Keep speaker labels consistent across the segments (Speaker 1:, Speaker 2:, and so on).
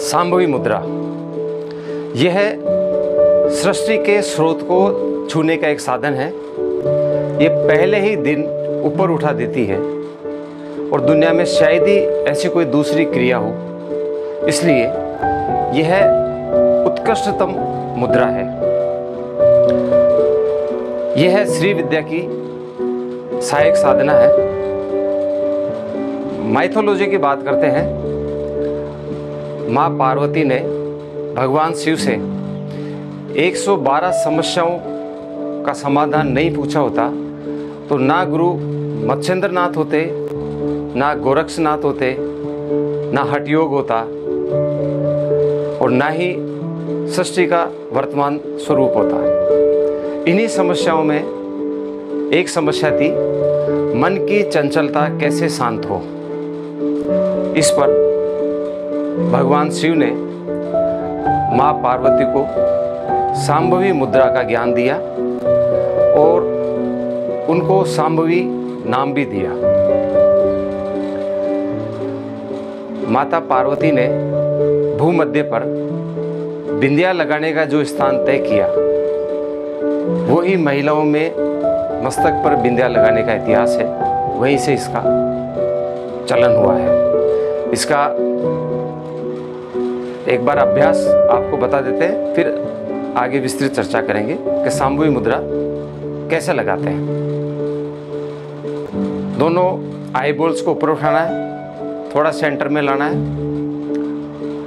Speaker 1: सांभवी मुद्रा यह सृष्टि के स्रोत को छूने का एक साधन है। ये पहले ही दिन ऊपर उठा देती है और दुनिया में शायद ही ऐसी कोई दूसरी क्रिया हो, इसलिए यह उत्कृष्टतम मुद्रा है। यह श्री विद्या की सहायक साधना है। माइथोलॉजी की बात करते हैं, माँ पार्वती ने भगवान शिव से 112 समस्याओं का समाधान नहीं पूछा होता तो ना गुरु मत्स्येंद्रनाथ होते, ना गोरक्षनाथ होते, ना हठयोग होता और ना ही सृष्टि का वर्तमान स्वरूप होता। इन्हीं समस्याओं में एक समस्या थी, मन की चंचलता कैसे शांत हो। इस पर भगवान शिव ने माँ पार्वती को सांभवी मुद्रा का ज्ञान दिया और उनको सांभवी नाम भी दिया। माता पार्वती ने भूमध्य पर बिंदिया लगाने का जो स्थान तय किया, वही महिलाओं में मस्तक पर बिंदिया लगाने का इतिहास है। वहीं से इसका चलन हुआ है। इसका एक बार अभ्यास आपको बता देते हैं, फिर आगे विस्तृत चर्चा करेंगे कि सांभवी मुद्रा कैसे लगाते हैं। दोनों आई बॉल्स को ऊपर उठाना है, थोड़ा सेंटर में लाना है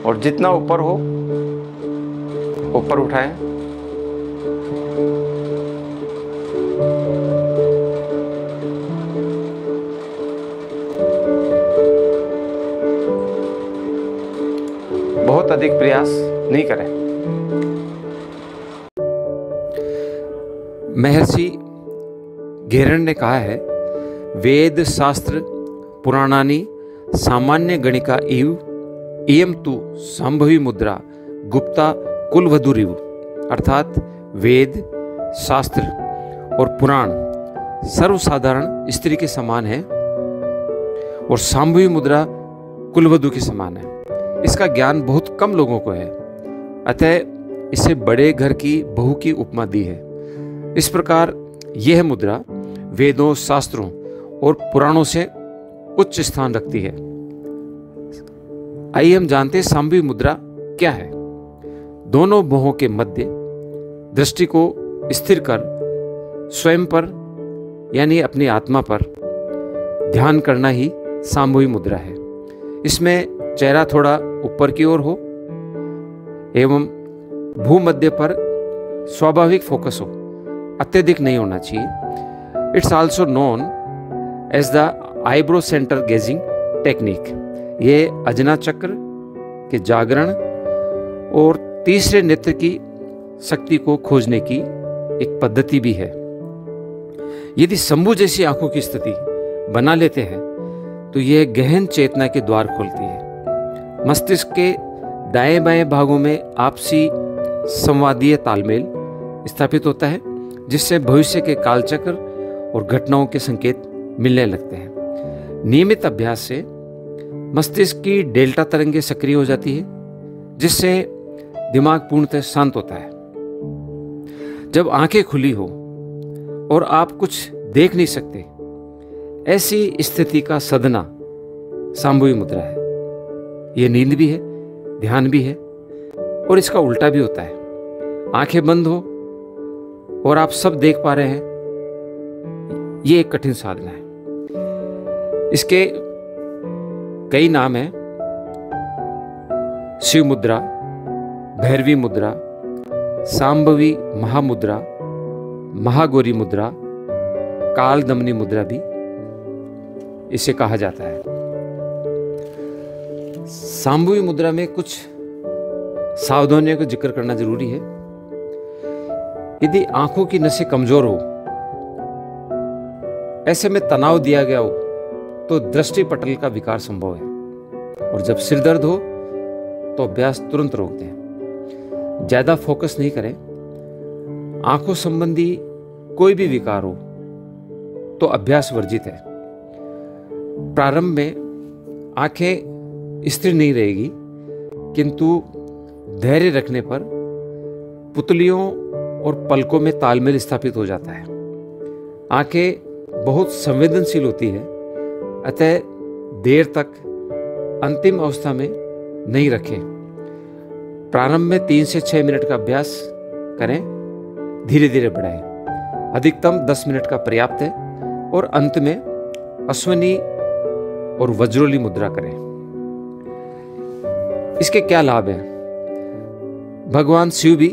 Speaker 1: और जितना ऊपर हो ऊपर उठाएं। बहुत अधिक प्रयास नहीं करें। महर्षि घेरन ने कहा है, वेद शास्त्र पुराणानि सामान्य गणिका इव इयम तु सांभवी मुद्रा गुप्ता कुलवधुरिव। अर्थात वेद शास्त्र और पुराण सर्वसाधारण स्त्री के समान है और सांभवी मुद्रा कुलवधु के समान है। इसका ज्ञान बहुत कम लोगों को है, अतः इसे बड़े घर की बहू की उपमा दी है। इस प्रकार यह मुद्रा वेदों, शास्त्रों और पुराणों से उच्च स्थान रखती है। आइए हम जानते हैं सांभवी मुद्रा क्या है। दोनों बाहों के मध्य दृष्टि को स्थिर कर स्वयं पर यानी अपनी आत्मा पर ध्यान करना ही सांभवी मुद्रा है। इसमें चेहरा थोड़ा ऊपर की ओर हो एवं भूमध्य पर स्वाभाविक फोकस हो, अत्यधिक नहीं होना चाहिए। It's also known as the eyebrow centre gazing technique. ये अजना चक्र के जागरण और तीसरे नेत्र की शक्ति को खोजने की एक पद्धति भी है। यदि शंभु जैसी आंखों की स्थिति बना लेते हैं तो यह गहन चेतना के द्वार खोलती है। मस्तिष्क के दाएं बाएं भागों में आपसी संवादीय तालमेल स्थापित होता है, जिससे भविष्य के कालचक्र और घटनाओं के संकेत मिलने लगते हैं। नियमित अभ्यास से मस्तिष्क की डेल्टा तरंगें सक्रिय हो जाती है, जिससे दिमाग पूर्णतः शांत होता है। जब आंखें खुली हो और आप कुछ देख नहीं सकते, ऐसी स्थिति का सदना सांभवी मुद्रा है। यह नींद भी है, ध्यान भी है और इसका उल्टा भी होता है। आंखें बंद हो और आप सब देख पा रहे हैं, यह एक कठिन साधना है। इसके कई नाम हैं: शिव मुद्रा, भैरवी मुद्रा, सांभवी महामुद्रा, महागौरी मुद्रा, काल दमनी मुद्रा भी इसे कहा जाता है। सांभवी मुद्रा में कुछ सावधानियों का जिक्र करना जरूरी है। यदि आंखों की नसें कमजोर हो, ऐसे में तनाव दिया गया हो, तो दृष्टि पटल का विकार संभव है। और जब सिर दर्द हो तो अभ्यास तुरंत रोक दें। ज्यादा फोकस नहीं करें। आंखों संबंधी कोई भी विकार हो तो अभ्यास वर्जित है। प्रारंभ में आंखें स्थिर नहीं रहेगी, किंतु धैर्य रखने पर पुतलियों और पलकों में तालमेल स्थापित हो जाता है। आंखें बहुत संवेदनशील होती है, अतः देर तक अंतिम अवस्था में नहीं रखें। प्रारंभ में 3 से 6 मिनट का अभ्यास करें, धीरे धीरे बढ़ाएं। अधिकतम 10 मिनट का पर्याप्त है और अंत में अश्वनी और वज्रोली मुद्रा करें। इसके क्या लाभ हैं? भगवान शिव भी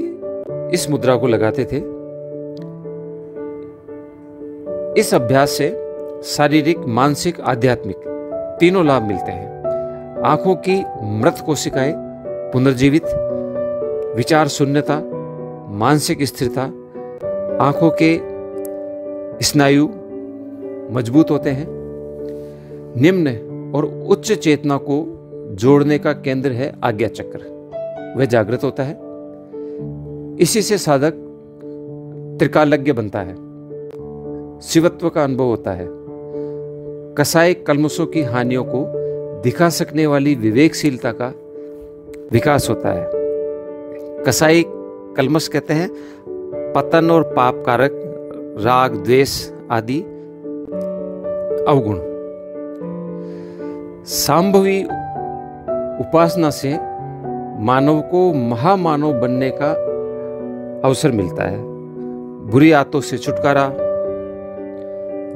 Speaker 1: इस मुद्रा को लगाते थे। इस अभ्यास से शारीरिक, मानसिक, आध्यात्मिक तीनों लाभ मिलते हैं। आंखों की मृत कोशिकाएं पुनर्जीवित, विचार शून्यता, मानसिक स्थिरता, आंखों के स्नायु मजबूत होते हैं। निम्न और उच्च चेतना को जोड़ने का केंद्र है आज्ञा चक्र, वह जागृत होता है। इसी से साधक त्रिकालज्ञ बनता है, शिवत्व का अनुभव होता है। कसाई कल्मशों की हानियों को दिखा सकने वाली विवेकशीलता का विकास होता है। कसाई कल्मश कहते हैं पतन और पाप कारक राग, द्वेष आदि अवगुण। सांभवी उपासना से मानव को महामानव बनने का अवसर मिलता है। बुरी आदतों से छुटकारा,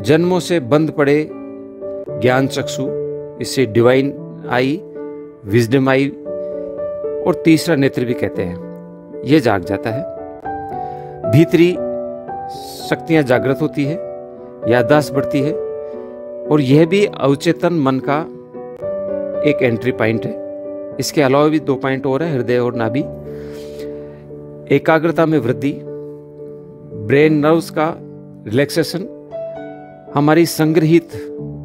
Speaker 1: जन्मों से बंद पड़े ज्ञान चक्षु, इसे डिवाइन आई, विजडम आई और तीसरा नेत्र भी कहते हैं, यह जाग जाता है। भीतरी शक्तियां जागृत होती है, याददाश्त बढ़ती है और यह भी अवचेतन मन का एक एंट्री पॉइंट है। इसके अलावा भी 2 पॉइंट और है, हृदय और नाभि। एकाग्रता में वृद्धि, ब्रेन नर्व्स का रिलैक्सेशन, हमारी संग्रहित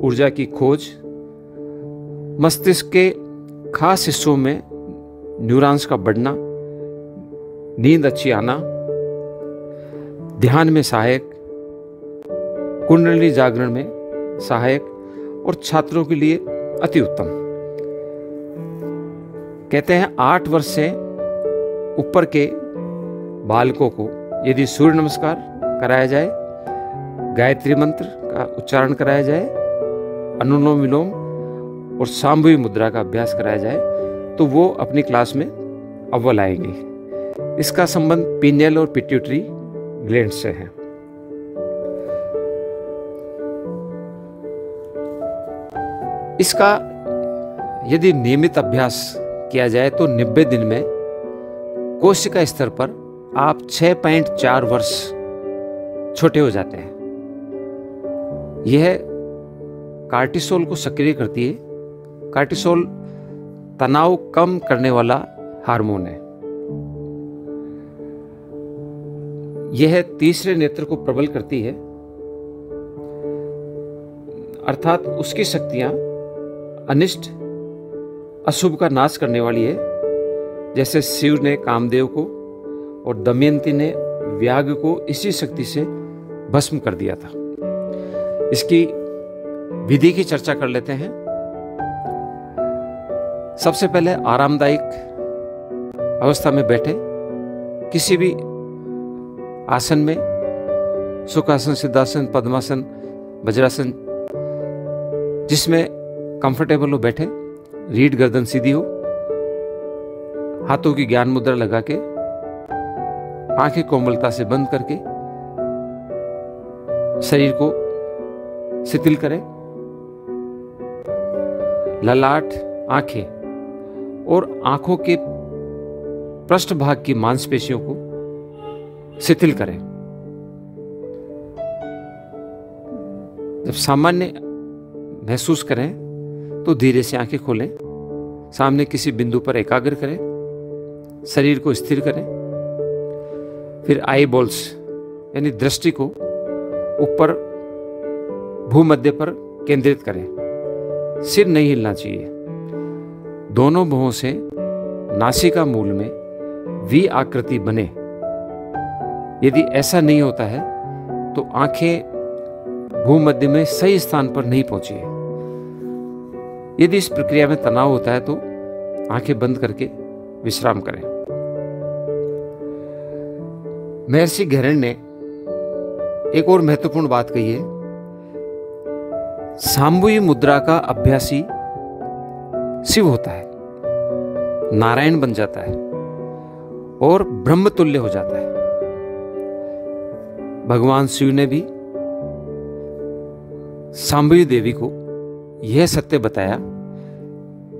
Speaker 1: ऊर्जा की खोज, मस्तिष्क के खास हिस्सों में न्यूरॉन्स का बढ़ना, नींद अच्छी आना, ध्यान में सहायक, कुंडलिनी जागरण में सहायक और छात्रों के लिए अति उत्तम। कहते हैं 8 वर्ष से ऊपर के बालकों को यदि सूर्य नमस्कार कराया जाए, गायत्री मंत्र का उच्चारण कराया जाए, अनुलोम विलोम और सांभवी मुद्रा का अभ्यास कराया जाए तो वो अपनी क्लास में अव्वल आएंगे। इसका संबंध पीनियल और पिट्यूटरी ग्लैंड से है। इसका यदि नियमित अभ्यास किया जाए तो 90 दिन में कोशिका स्तर पर आप 6.4 वर्ष छोटे हो जाते हैं। यह कार्टिसोल को सक्रिय करती है। कार्टिसोल तनाव कम करने वाला हार्मोन है। यह तीसरे नेत्र को प्रबल करती है, अर्थात उसकी शक्तियां अनिष्ट अशुभ का नाश करने वाली है। जैसे शिव ने कामदेव को और दमयंती ने व्याघ्र को इसी शक्ति से भस्म कर दिया था। इसकी विधि की चर्चा कर लेते हैं। सबसे पहले आरामदायक अवस्था में बैठे, किसी भी आसन में, सुखासन, सिद्धासन, पद्मासन, वज्रासन, जिसमें कंफर्टेबल हो बैठे। रीढ़ गर्दन सीधी हो, हाथों की ज्ञान मुद्रा लगा के, आंखें कोमलता से बंद करके शरीर को शिथिल करें। ललाट, आंखें और आंखों के पृष्ठभाग की मांसपेशियों को शिथिल करें। जब सामान्य महसूस करें तो धीरे से आंखें खोलें। सामने किसी बिंदु पर एकाग्र करें, शरीर को स्थिर करें। फिर आई बॉल्स यानी दृष्टि को ऊपर भूमध्य पर केंद्रित करें। सिर नहीं हिलना चाहिए। दोनों भुवों से नासिका मूल में वी आकृति बने। यदि ऐसा नहीं होता है तो आंखें भूमध्य में सही स्थान पर नहीं पहुंची है। यदि इस प्रक्रिया में तनाव होता है तो आंखें बंद करके विश्राम करें। महर्षि घैरेण ने एक और महत्वपूर्ण बात कही है, सांभवी मुद्रा का अभ्यासी शिव होता है, नारायण बन जाता है और ब्रह्मतुल्य हो जाता है। भगवान शिव ने भी सांभवी देवी को यह सत्य बताया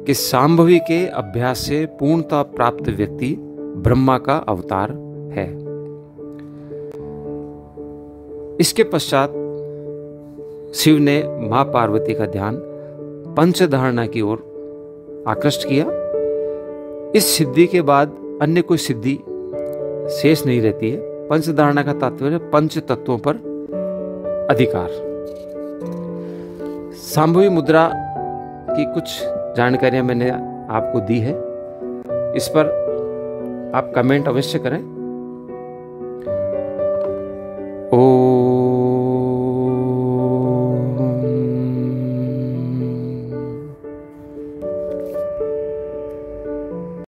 Speaker 1: कि सांभवी के अभ्यास से पूर्णता प्राप्त व्यक्ति ब्रह्मा का अवतार है। इसके पश्चात शिव ने मां पार्वती का ध्यान पंचधारणा की ओर आकृष्ट किया। इस सिद्धि के बाद अन्य कोई सिद्धि शेष नहीं रहती है। पंचधारणा का तात्पर्य पंच तत्वों पर अधिकार। सांभवी मुद्रा की कुछ जानकारियां मैंने आपको दी है, इस पर आप कमेंट अवश्य करें। ओ